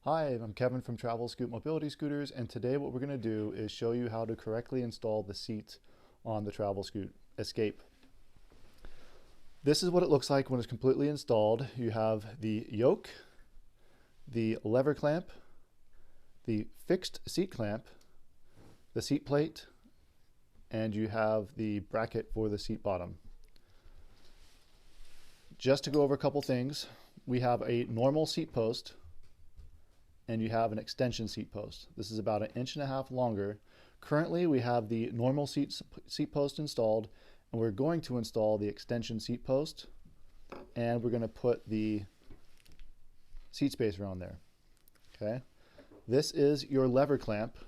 Hi, I'm Kevin from TravelScoot Mobility Scooters, and today what we're going to do is show you how to correctly install the seat on the TravelScoot Escape. This is what it looks like when it's completely installed. You have the yoke, the lever clamp, the fixed seat clamp, the seat plate, and you have the bracket for the seat bottom. Just to go over a couple things, we have a normal seat post and you have an extension seat post. This is about 1.5 inches longer. Currently, we have the normal seat post installed, and we're going to install the extension seat post, and we're going to put the seat spacer on there. Okay. This is your lever clamp,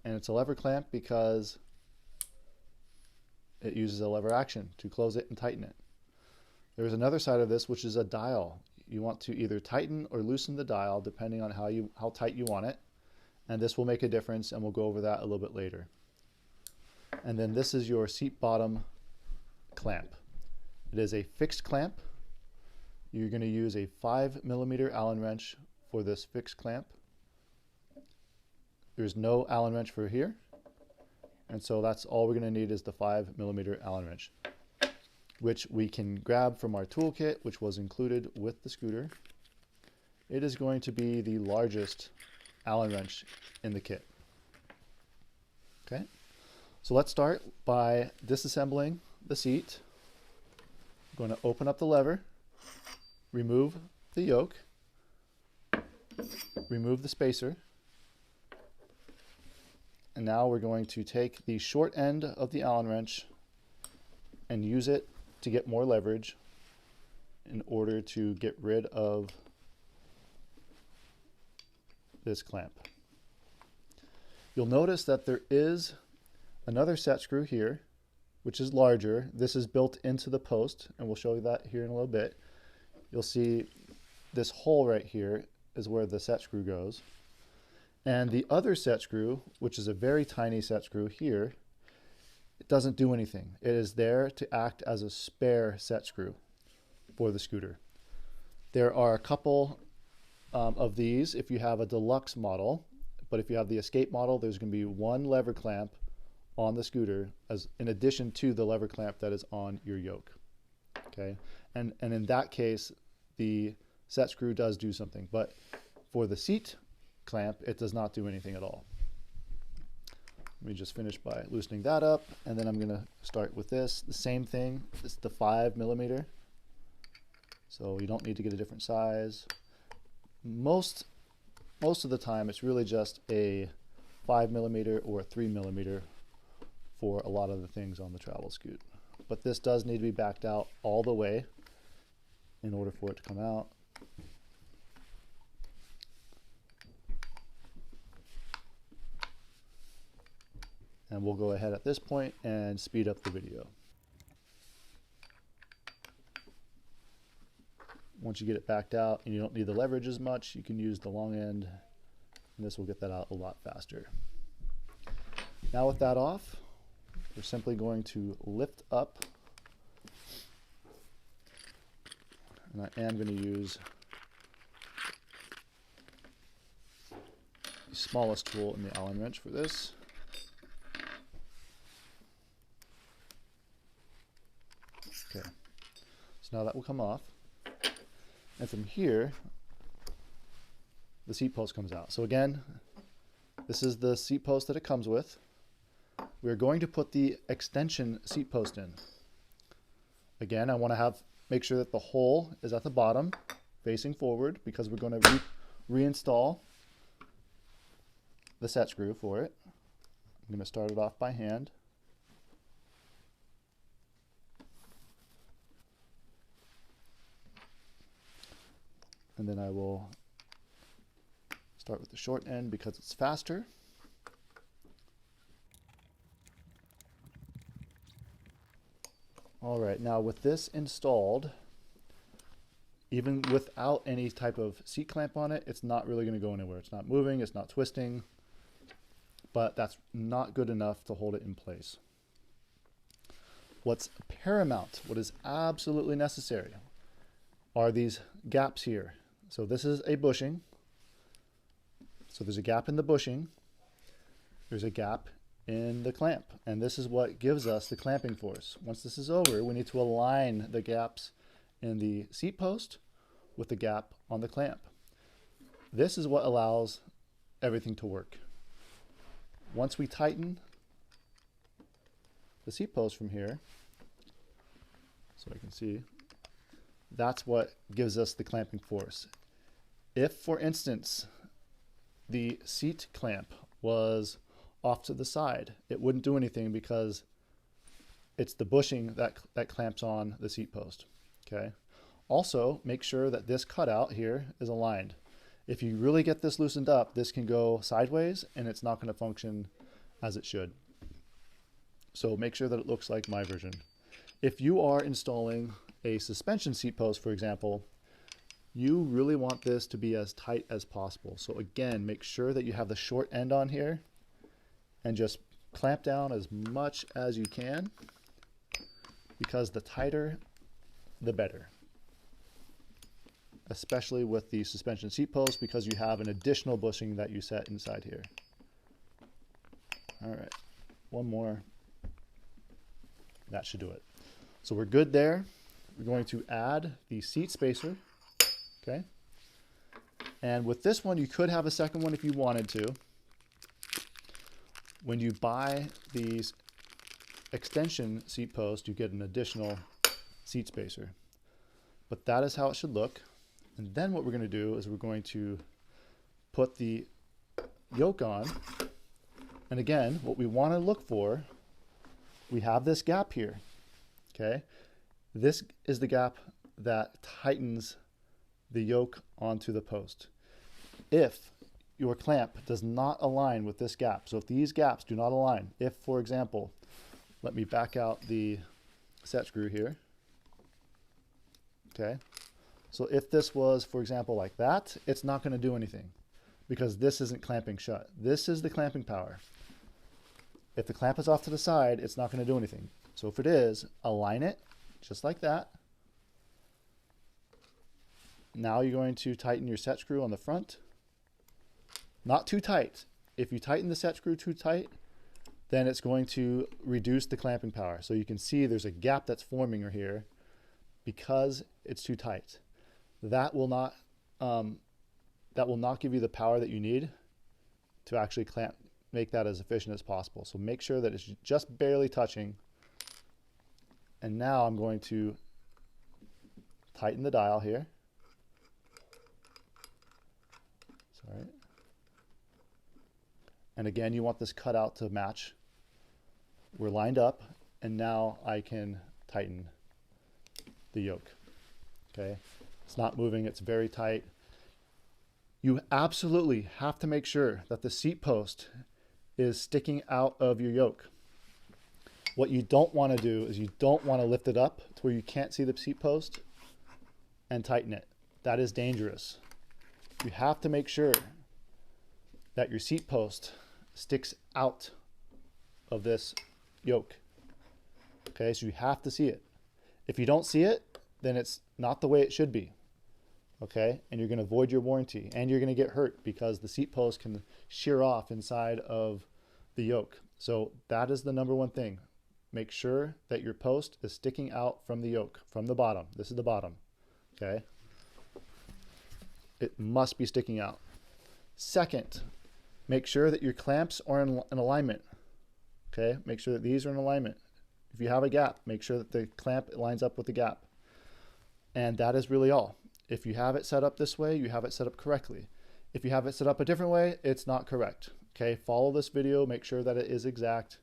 and it's a lever clamp because it uses a lever action to close it and tighten it. There's another side of this, which is a dial. You want to either tighten or loosen the dial depending on how tight you want it, and this will make a difference, and we'll go over that a little bit later. And then this is your seat bottom clamp. It is a fixed clamp. You're going to use a 5mm Allen wrench for this fixed clamp. There's no Allen wrench for here, and so that's all we're going to need is the 5mm Allen wrench, which we can grab from our toolkit, which was included with the scooter. It is going to be the largest Allen wrench in the kit. Okay, so let's start by disassembling the seat. I'm going to open up the lever, remove the yoke, remove the spacer, and now we're going to take the short end of the Allen wrench and use it to get more leverage in order to get rid of this clamp. You'll notice that there is another set screw here, which is larger. This is built into the post, and we'll show you that here in a little bit. You'll see this hole right here is where the set screw goes. And the other set screw, which is a very tiny set screw here, it doesn't do anything. It is there to act as a spare set screw for the scooter. There are a couple of these if you have a deluxe model, but if you have the Escape model, there's going to be one lever clamp on the scooter as in addition to the lever clamp that is on your yoke. Okay, and in that case, the set screw does do something, but for the seat clamp, it does not do anything at all. Let me just finish by loosening that up, and then I'm going to start with this. The same thing. This is the 5mm, so you don't need to get a different size. Most of the time, it's really just a 5mm or a 3mm for a lot of the things on the TravelScoot. But this does need to be backed out all the way in order for it to come out. And we'll go ahead at this point and speed up the video. Once you get it backed out and you don't need the leverage as much, you can use the long end, and this will get that out a lot faster. Now with that off, we're simply going to lift up, and I am going to use the smallest tool in the Allen wrench for this. Okay, so now that will come off, and from here the seat post comes out. So again, this is the seat post that it comes with. We're going to put the extension seat post in. Again, I want to make sure that the hole is at the bottom facing forward because we're going to reinstall the set screw for it. I'm going to start it off by hand. And then I will start with the short end because it's faster. All right, now with this installed, even without any type of seat clamp on it, it's not really going to go anywhere. It's not moving, it's not twisting, but that's not good enough to hold it in place. What's paramount, what is absolutely necessary, are these gaps here. So this is a bushing, So there's a gap in the bushing, there's a gap in the clamp, and this is what gives us the clamping force. Once this is over, we need to align the gaps in the seat post with the gap on the clamp. This is what allows everything to work. Once we tighten the seat post from here, so I can see, that's what gives us the clamping force. If, for instance, the seat clamp was off to the side, it wouldn't do anything because it's the bushing that clamps on the seat post. Okay. Also, make sure that this cutout here is aligned. If you really get this loosened up, this can go sideways and it's not going to function as it should. So make sure that it looks like my version. If you are installing a suspension seat post, for example, you really want this to be as tight as possible. So again, make sure that you have the short end on here and just clamp down as much as you can, because the tighter, the better. Especially with the suspension seat post, because you have an additional bushing that you set inside here. All right, one more. That should do it. So we're good there. We're going to add the seat spacer, okay? And with this one, you could have a second one if you wanted to. When you buy these extension seat posts, you get an additional seat spacer. But that is how it should look. And then what we're going to do is we're going to put the yoke on. And again, what we want to look for, we have this gap here, okay? This is the gap that tightens the yoke onto the post. If your clamp does not align with this gap, so if these gaps do not align, if, for example, let me back out the set screw here, okay? So if this was, for example, like that, it's not going to do anything because this isn't clamping shut. This is the clamping power. If the clamp is off to the side, it's not going to do anything. So if it is, align it just like that. Now you're going to tighten your set screw on the front. Not too tight. If you tighten the set screw too tight, then it's going to reduce the clamping power. So you can see there's a gap that's forming here because it's too tight. That will not give you the power that you need to actually make that as efficient as possible. So make sure that it's just barely touching. And now I'm going to tighten the dial here. Sorry. And again, you want this cutout to match. We're lined up, and now I can tighten the yoke. Okay, it's not moving, it's very tight. You absolutely have to make sure that the seat post is sticking out of your yoke. What you don't want to do is you don't want to lift it up to where you can't see the seat post and tighten it. That is dangerous. You have to make sure that your seat post sticks out of this yoke. Okay, so you have to see it. If you don't see it, then it's not the way it should be. Okay, and you're going to void your warranty, and you're going to get hurt because the seat post can shear off inside of the yoke. So that is the number one thing. Make sure that your post is sticking out from the yoke, from the bottom. This is the bottom. Okay, it must be sticking out. Second, make sure that your clamps are in alignment. Okay, make sure that these are in alignment. If you have a gap, make sure that the clamp lines up with the gap. And that is really all. If you have it set up this way, you have it set up correctly. If you have it set up a different way, it's not correct. Okay, follow this video, make sure that it is exact.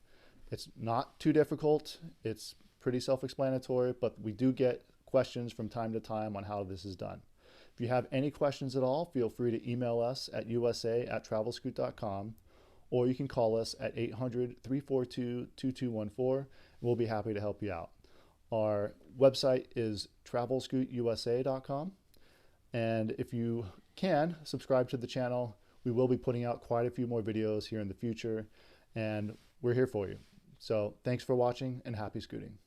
It's not too difficult. It's pretty self-explanatory, but we do get questions from time to time on how this is done. If you have any questions at all, feel free to email us at usa@travelscoot.com, or you can call us at 800-342-2214. We'll be happy to help you out. Our website is TravelScootUSA.com. And if you can, subscribe to the channel. We will be putting out quite a few more videos here in the future, and we're here for you. So thanks for watching, and happy scooting.